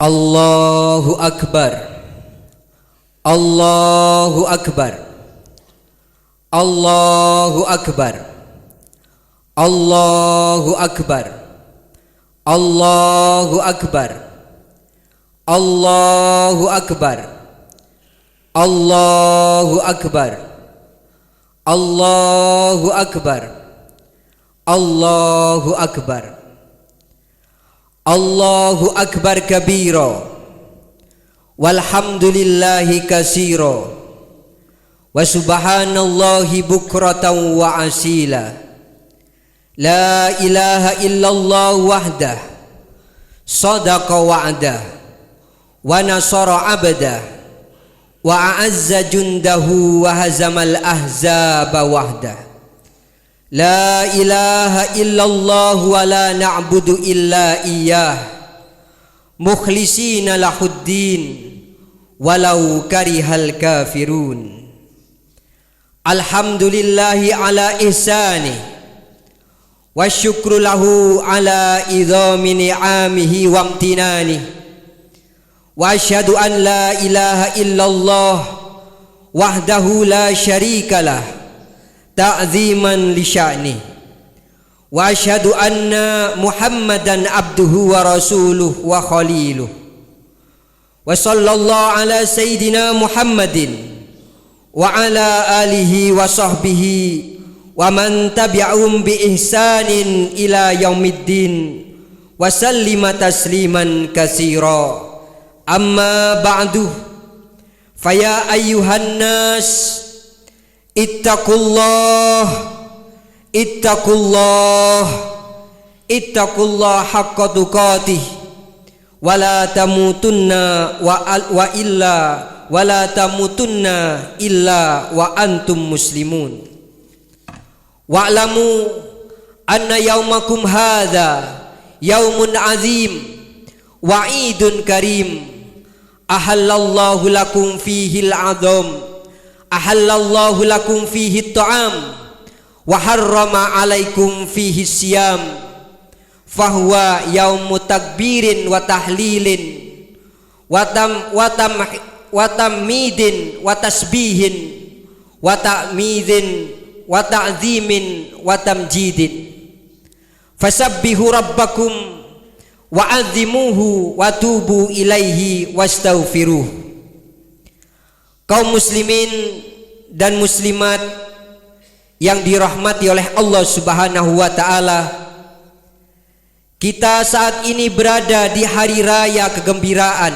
Allahu Akbar, Allahu Akbar, Allahu Akbar, Allahu Akbar, Allahu Akbar, Allahu Akbar, Allahu Akbar, Allahu Akbar, Allahu Akbar, Allahu Akbar kabira, walhamdulillahi katsira, wa subhanallahi bukratan wa asila. La ilaha illallah wahdah, sadaqa wa'dah, wa nasara abdah, wa a'azza jundahu wa hazamal ahzaba wahdah. La ilaha illallah wa la na'budu illa iyyah, mukhlisina lahuddin walau karihal kafirun. Alhamdulillahi ala ihsani, wa syukru lahu ala idhami ni'amihi wa amtinani. Wa asyhadu an la ilaha illallah wahdahu la syarikalah ta'ziman li sya'ni. Wa asyhadu anna Muhammadan abduhu wa rasuluh wa khaliluh. Wa sallallahu ala sayyidina Muhammadin wa ala alihi wa sahbihi wa man tabi'ahum bi ihsanin ila yaumiddin wa sallima tasliman katsira. Amma ba'du, faya ayyuhan nas ittaqullah, ittaqullah, ittaqullah haqqa tuqatih, wa la tamutunna wa la tamutunna illa wa antum muslimun. Wa'lamu anna yaumakum hadza yaumun azim wa idun karim, ahallallahu lakum fihi al-'adham, ahallallahu lakum fihi at-ta'am, wa harrama alaikum fihi siyam, fahuwa yaumu takbirin wa tahlilin wa tamidin wa tasbihin wa ta'midin wa ta'zimin wa tamjidin. Fasabbihu rabbakum wa azimuhu wa tubu ilaihi wastaghfiruh. Kaum muslimin dan muslimat yang dirahmati oleh Allah Subhanahu wa taala, kita saat ini berada di hari raya kegembiraan,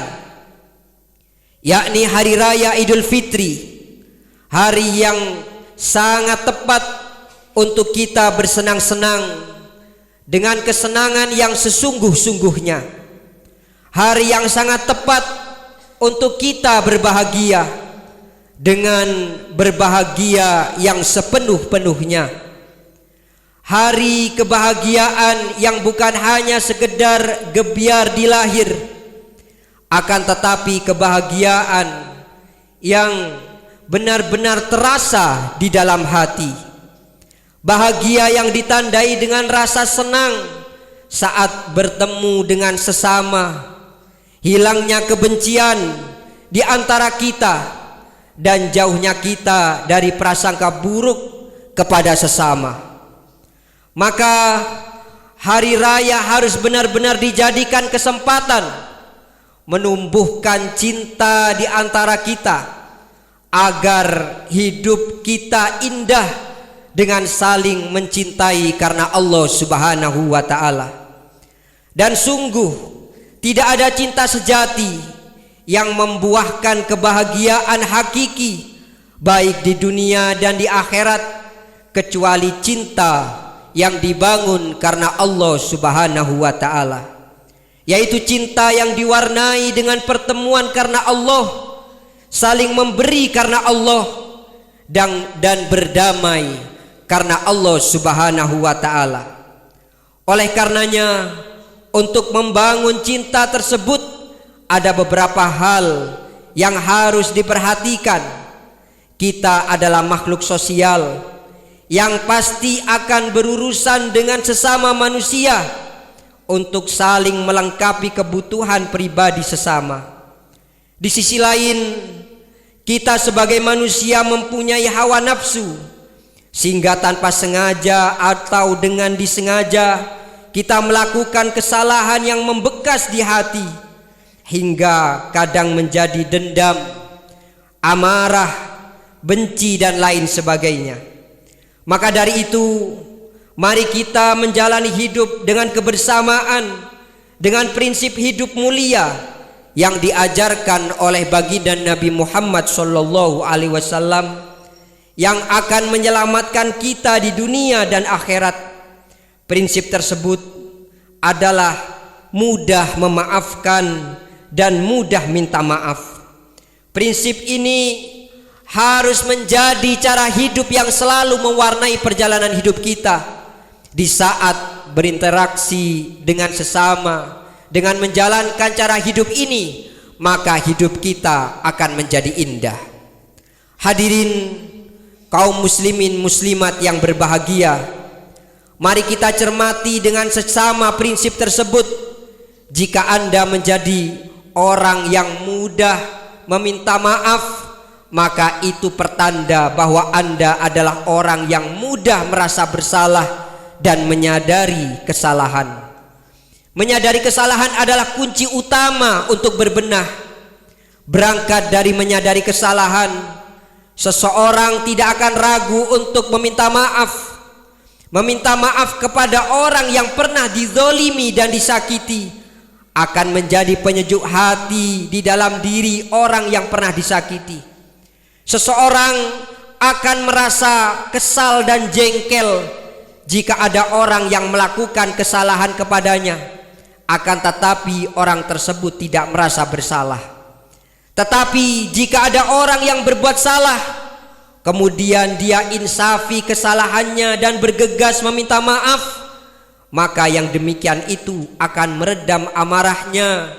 yakni hari raya Idul Fitri, hari yang sangat tepat untuk kita bersenang-senang dengan kesenangan yang sesungguh-sungguhnya, hari yang sangat tepat untuk kita berbahagia dengan berbahagia yang sepenuh-penuhnya, hari kebahagiaan yang bukan hanya sekedar gebiar di lahir, akan tetapi kebahagiaan yang benar-benar terasa di dalam hati, bahagia yang ditandai dengan rasa senang saat bertemu dengan sesama, hilangnya kebencian di antara kita, dan jauhnya kita dari prasangka buruk kepada sesama. Maka hari raya harus benar-benar dijadikan kesempatan menumbuhkan cinta di antara kita, agar hidup kita indah dengan saling mencintai karena Allah Subhanahu wa taala. Dan sungguh tidak ada cinta sejati yang membuahkan kebahagiaan hakiki baik di dunia dan di akhirat kecuali cinta yang dibangun karena Allah Subhanahu wa taala, yaitu cinta yang diwarnai dengan pertemuan karena Allah, saling memberi karena Allah, dan berdamai karena Allah Subhanahu wa taala. Oleh karenanya, untuk membangun cinta tersebut ada beberapa hal yang harus diperhatikan. Kita adalah makhluk sosial yang pasti akan berurusan dengan sesama manusia. untuk saling melengkapi kebutuhan pribadi sesama. Di sisi lain, kita sebagai manusia mempunyai hawa nafsu, sehingga tanpa sengaja atau dengan disengaja kita melakukan kesalahan yang membekas di hati, hingga kadang menjadi dendam, amarah, benci dan lain sebagainya. Maka dari itu, mari kita menjalani hidup dengan kebersamaan, dengan prinsip hidup mulia yang diajarkan oleh baginda Nabi Muhammad SAW, yang akan menyelamatkan kita di dunia dan akhirat. Prinsip tersebut adalah mudah memaafkan dan mudah minta maaf. Prinsip ini harus menjadi cara hidup yang selalu mewarnai perjalanan hidup kita di saat berinteraksi dengan sesama. Dengan menjalankan cara hidup ini, maka hidup kita akan menjadi indah. Hadirin kaum muslimin muslimat yang berbahagia, mari kita cermati dengan sesama prinsip tersebut. Jika Anda menjadi orang yang mudah meminta maaf, maka itu pertanda bahwa Anda adalah orang yang mudah merasa bersalah dan menyadari kesalahan. Menyadari kesalahan adalah kunci utama untuk berbenah. Berangkat dari menyadari kesalahan, seseorang tidak akan ragu untuk meminta maaf. Meminta maaf kepada orang yang pernah dizolimi dan disakiti akan menjadi penyejuk hati di dalam diri orang yang pernah disakiti. Seseorang akan merasa kesal dan jengkel jika ada orang yang melakukan kesalahan kepadanya. Akan tetapi orang tersebut tidak merasa bersalah. Tetapi jika ada orang yang berbuat salah, kemudian dia insafi kesalahannya dan bergegas meminta maaf, maka yang demikian itu akan meredam amarahnya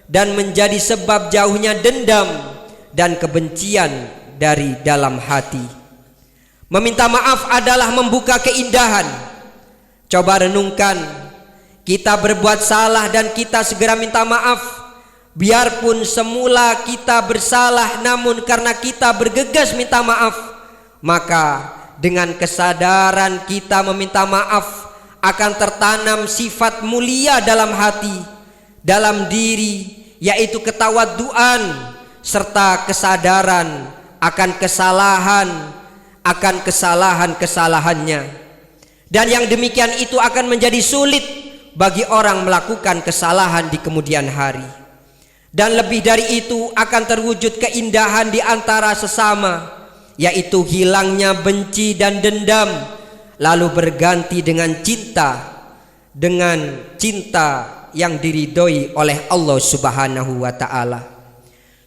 dan menjadi sebab jauhnya dendam dan kebencian dari dalam hati. Meminta maaf adalah membuka keindahan. Coba renungkan, kita berbuat salah dan kita segera minta maaf. Biarpun semula kita bersalah, namun karena kita bergegas minta maaf, maka dengan kesadaran kita meminta maaf akan tertanam sifat mulia dalam hati, dalam diri, yaitu ketawaduan serta kesadaran akan kesalahan-kesalahannya. Dan yang demikian itu akan menjadi sulit bagi orang melakukan kesalahan di kemudian hari. Dan lebih dari itu akan terwujud keindahan di antara sesama, yaitu hilangnya benci dan dendam, lalu berganti dengan cinta yang diridhoi oleh Allah Subhanahu wa taala.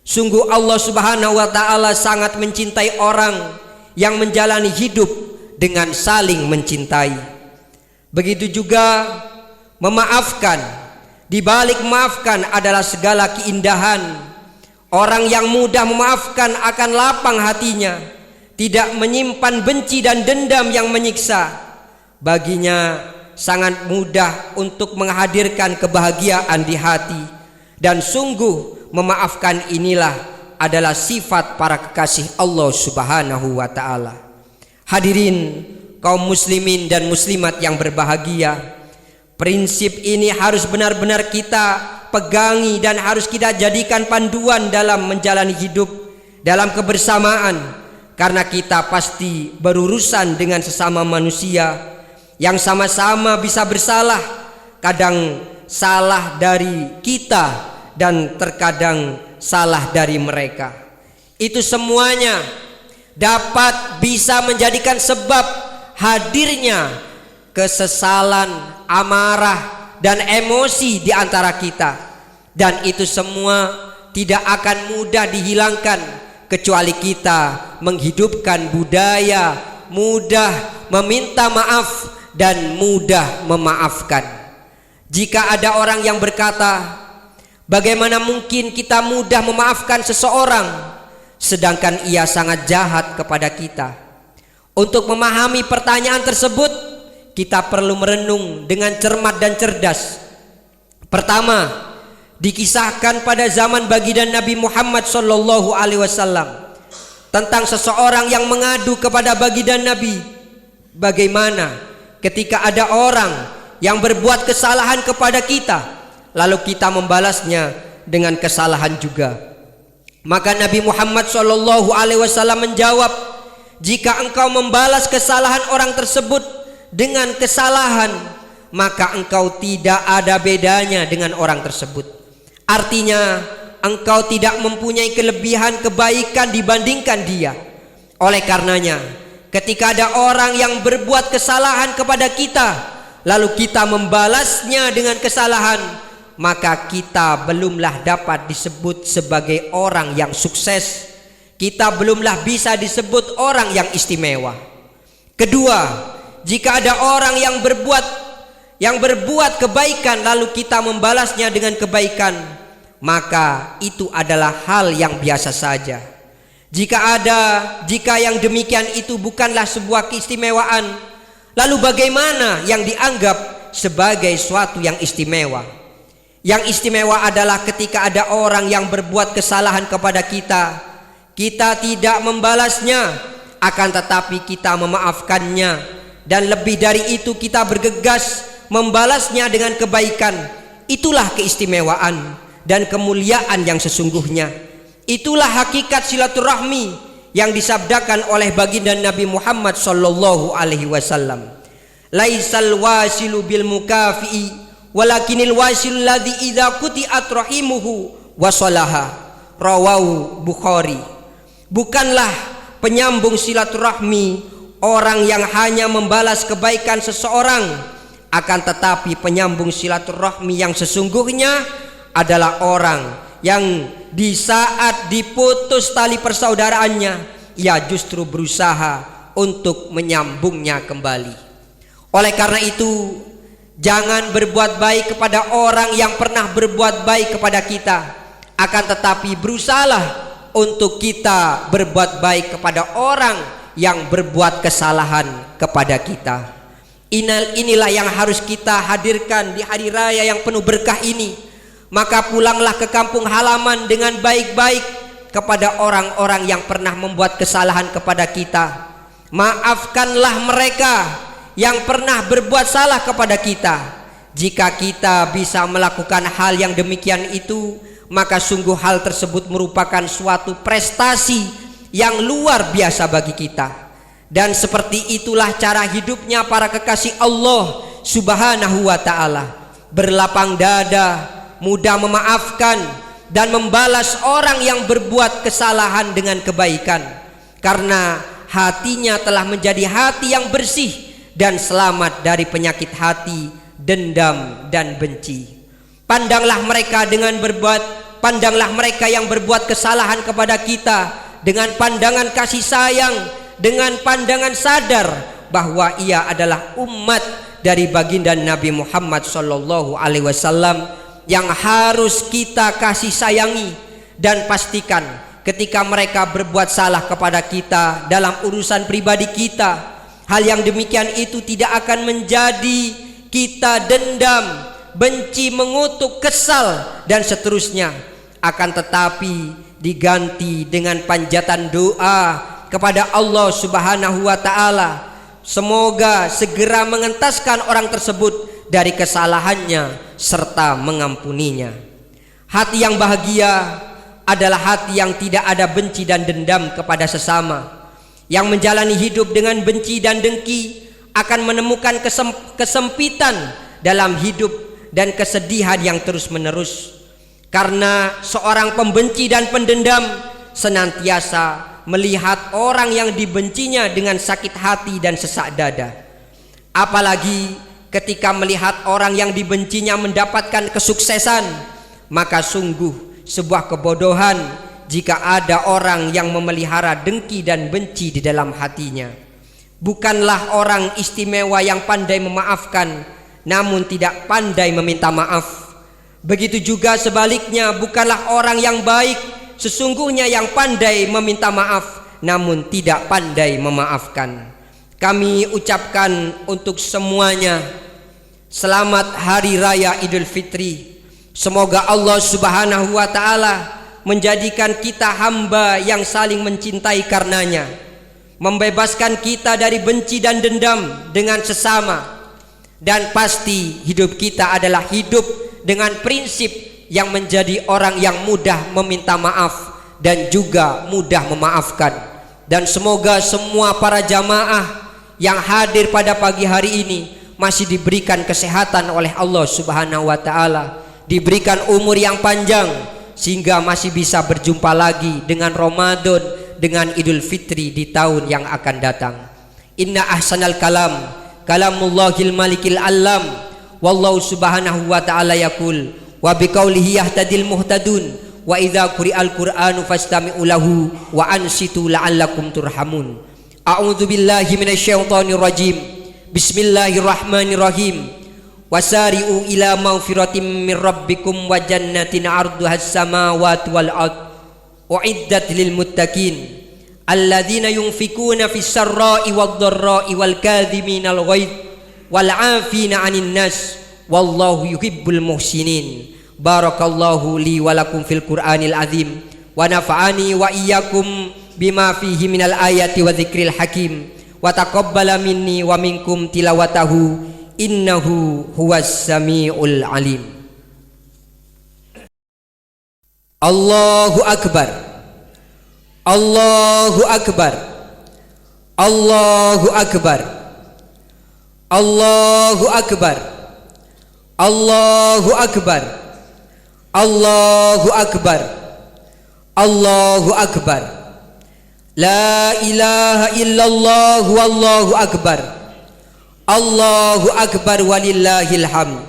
Sungguh Allah Subhanahu wa taala sangat mencintai orang yang menjalani hidup dengan saling mencintai. Begitu juga memaafkan. Di balik memaafkan adalah segala keindahan. Orang yang mudah memaafkan akan lapang hatinya, tidak menyimpan benci dan dendam yang menyiksa. Baginya sangat mudah untuk menghadirkan kebahagiaan di hati. Dan sungguh memaafkan inilah adalah sifat para kekasih Allah Subhanahu wa taala. Hadirin kaum muslimin dan muslimat yang berbahagia, prinsip ini harus benar-benar kita pegangi dan harus kita jadikan panduan dalam menjalani hidup dalam kebersamaan, karena kita pasti berurusan dengan sesama manusia yang sama-sama bisa bersalah, kadang salah dari kita dan terkadang salah dari mereka. Itu semuanya dapat bisa menjadikan sebab hadirnya kesesalan, amarah, dan emosi di antara kita. Dan itu semua tidak akan mudah dihilangkan kecuali kita menghidupkan budaya mudah meminta maaf dan mudah memaafkan. Jika ada orang yang berkata, bagaimana mungkin kita mudah memaafkan seseorang sedangkan ia sangat jahat kepada kita? Untuk memahami pertanyaan tersebut, kita perlu merenung dengan cermat dan cerdas. Pertama, dikisahkan pada zaman baginda Nabi Muhammad sallallahu alaihi wasallam tentang seseorang yang mengadu kepada baginda Nabi bagaimana ketika ada orang yang berbuat kesalahan kepada kita, lalu kita membalasnya dengan kesalahan juga. Maka Nabi Muhammad sallallahu alaihi wasallam menjawab, jika engkau membalas kesalahan orang tersebut dengan kesalahan, maka engkau tidak ada bedanya dengan orang tersebut. Artinya engkau tidak mempunyai kelebihan kebaikan dibandingkan dia. Oleh karenanya, ketika ada orang yang berbuat kesalahan kepada kita, lalu kita membalasnya dengan kesalahan, maka kita belumlah dapat disebut sebagai orang yang sukses. Kita belumlah bisa disebut orang yang istimewa. Kedua, jika ada orang yang berbuat kebaikan lalu kita membalasnya dengan kebaikan, maka itu adalah hal yang biasa saja. Jika yang demikian itu bukanlah sebuah keistimewaan, lalu bagaimana yang dianggap sebagai suatu yang istimewa? Yang istimewa adalah ketika ada orang yang berbuat kesalahan kepada kita, kita tidak membalasnya, akan tetapi kita memaafkannya, dan lebih dari itu kita bergegas membalasnya dengan kebaikan. Itulah keistimewaan dan kemuliaan yang sesungguhnya. Itulah hakikat silaturahmi yang disabdakan oleh baginda Nabi Muhammad sallallahu alaihi wasallam. Laisal wasilu bil mukafi'i walakinil wasil ladzi idza quti'at rahimuhu wasalaha. Rawahu Bukhari. Bukanlah penyambung silaturahmi orang yang hanya membalas kebaikan seseorang, akan tetapi penyambung silaturahmi yang sesungguhnya adalah orang yang di saat diputus tali persaudaraannya, ia justru berusaha untuk menyambungnya kembali. Oleh karena itu, jangan berbuat baik kepada orang yang pernah berbuat baik kepada kita, akan tetapi berusahalah untuk kita berbuat baik kepada orang yang berbuat kesalahan kepada kita. Inilah yang harus kita hadirkan di hari raya yang penuh berkah ini. Maka pulanglah ke kampung halaman dengan baik-baik kepada orang-orang yang pernah membuat kesalahan kepada kita. Maafkanlah mereka yang pernah berbuat salah kepada kita. Jika kita bisa melakukan hal yang demikian itu, maka sungguh hal tersebut merupakan suatu prestasi yang luar biasa bagi kita. Dan seperti itulah cara hidupnya para kekasih Allah Subhanahu wa ta'ala, berlapang dada, mudah memaafkan dan membalas orang yang berbuat kesalahan dengan kebaikan, karena hatinya telah menjadi hati yang bersih dan selamat dari penyakit hati, dendam dan benci. Pandanglah mereka yang berbuat kesalahan kepada kita dengan pandangan kasih sayang, dengan pandangan sadar bahwa ia adalah umat dari baginda Nabi Muhammad sallallahu alaihi wasallam yang harus kita kasih sayangi. Dan pastikan ketika mereka berbuat salah kepada kita dalam urusan pribadi kita, hal yang demikian itu tidak akan menjadi kita dendam, benci, mengutuk, kesal dan seterusnya, akan tetapi diganti dengan panjatan doa kepada Allah Subhanahu wa ta'ala. Semoga segera mengentaskan orang tersebut dari kesalahannya serta mengampuninya. Hati yang bahagia adalah hati yang tidak ada benci dan dendam kepada sesama. Yang menjalani hidup dengan benci dan dengki akan menemukan kesempitan dalam hidup dan kesedihan yang terus menerus, karena seorang pembenci dan pendendam senantiasa melihat orang yang dibencinya dengan sakit hati dan sesak dada. Apalagi ketika melihat orang yang dibencinya mendapatkan kesuksesan, maka sungguh sebuah kebodohan jika ada orang yang memelihara dengki dan benci di dalam hatinya. Bukanlah orang istimewa yang pandai memaafkan namun tidak pandai meminta maaf. Begitu juga sebaliknya, bukanlah orang yang baik sesungguhnya yang pandai meminta maaf namun tidak pandai memaafkan. Kami ucapkan untuk semuanya selamat Hari Raya Idul Fitri. Semoga Allah Subhanahu wa ta'ala menjadikan kita hamba yang saling mencintai karenanya, membebaskan kita dari benci dan dendam dengan sesama, dan pasti hidup kita adalah hidup dengan prinsip yang menjadi orang yang mudah meminta maaf dan juga mudah memaafkan. Dan semoga semua para jamaah yang hadir pada pagi hari ini masih diberikan kesehatan oleh Allah Subhanahu wa ta'ala, diberikan umur yang panjang sehingga masih bisa berjumpa lagi dengan Ramadan, dengan Idul Fitri di tahun yang akan datang. Inna ahsanal kalam kalamullahil malikil alam, wallahu subhanahu wa ta'ala yaqul wa biqaulihi yahtadil muhtadun wa idza quri'al qur'anu fastami'u lahu wa ansitu la'allakum turhamun. A'udzu billahi minasyaitonir rajim. Bismillahirrahmanirrahim. Wasari'u ila maghfiratin min rabbikum wa jannatin 'arduhas samawati wal ard uiddat lil muttaqin alladzina yunfikuna fis sarra'i wad dharra'i wal kadhiminal ghaidh wal 'afina 'anil nas wallahu yuhibbul muhsinin. Barakallahu li wa lakum fil Qur'anil azim wa nafa'ani wa iyyakum bima fihi minal ayati wa dzikril hakim wa taqabbala minni wa minkum tilawatahu innahu huwas samiul alim. Allahu akbar, Allahu akbar, Allahu akbar, Allahu akbar, Allahu akbar, Allahu akbar, Allahu akbar. La ilaha illallah wallahu akbar. Allahu akbar walillahil hamd.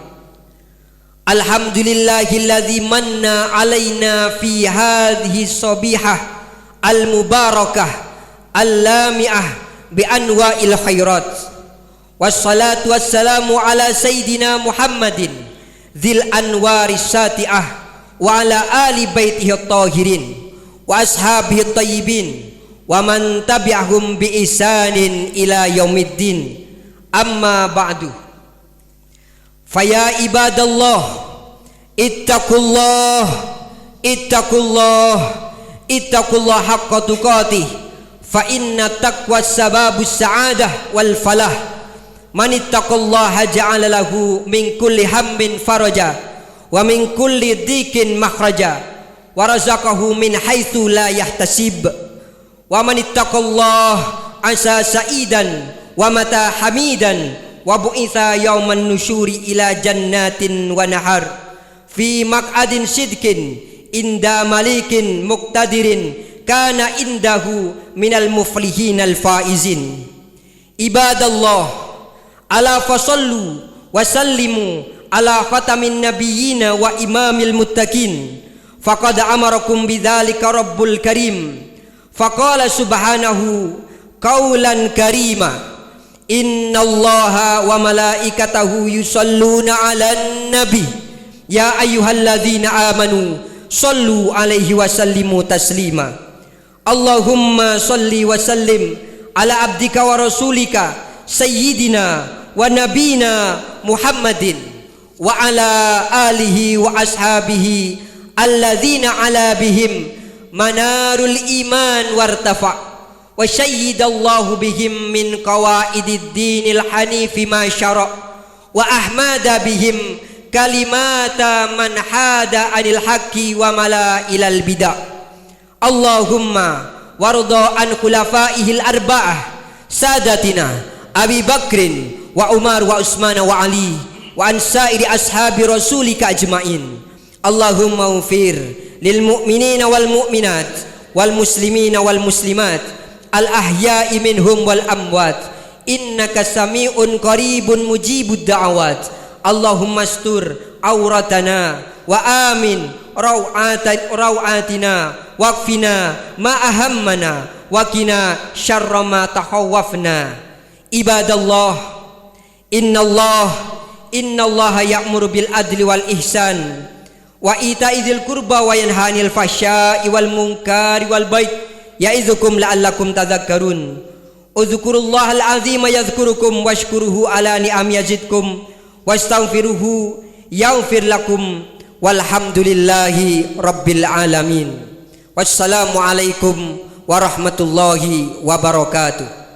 Alhamdulillahilladzi manna alaina fi hadhihi sabihah al-mubarakah al-lami'ah bi anwa'il khairat. Wassalatu wassalamu ala sayyidina Muhammadin dzil anwaris sati'ah wa ala ali baitihi at-tahirin wa ashabihi at-tayyibin wa man tabi'ahum bi ihsanin ila yaumiddin. Amma ba'du. Faya ibadallah ittaqullah ittaqullah ittaqullah haqqa tuqatih fa inna taqwa sababus sa'adah wal falah. Man ittaqallaha ja'ala lahu min kulli hammin faraja wa min kulli dhikin makhraja wa razaqahu min haitsu la yahtasib. Wa man ittaqallaha asa sa'idan wa mata hamidan wa bu'itha yauman nusyuri ila jannatin wa nahar fi maq'adin sidqin inda malikin muqtadirin kana indahu minal muflihin al faizin. Ibadallah ala fasallu wa sallimu ala khatamin nabiyyina wa imamil muttaqin faqad amarakum bidzalika rabbul karim faqala subhanahu qaulan karima. Innallaha wa malaikatahu yusalluna 'alan nabi ya ayyuhalladzina amanu sallu 'alaihi wa sallimu taslima. Allahumma salli wa sallim ala abdika wa rasulika sayyidina wa nabina Muhammadin wa ala alihi wa ashabihi alladzina ala bihim manarul iman wartafa' wa syayyidallahu bihim min qawaidid dinil hanifi ma syara' wa ahmada bihim kalimata man hada anil haqqi wa mala ilal bidah. Allahumma warda an khulafaihil arba'ah sadatina Abi Bakrin wa Umar wa Utsman wa Ali wa an sairi ashabi rasulika ajmain. Allahumma ufir lil mu'minina wal mu'minat wal muslimina wal muslimat al ahya'i minhum wal amwat innaka sami'un qaribun mujibud da'awat. Allahumma astur auratana wa amin rawatina waqfina ma ahammana wa qina syarra ma tahawwafna. Ibadallah innallaha ya'muru bil adli wal ihsan wa ita'i dzil qurba wa yanha 'anil fahsya'i wal munkari wal bait ya'idzukum la'allakum tadhakkarun. Udzkurullahal azima yadhkurukum washkuruhu ala ni'am yazidkum wastaghfiruhu yaghfir lakum Walhamdulillahi rabbil alamin. Wassalamualaikum warahmatullahi wabarakatuh.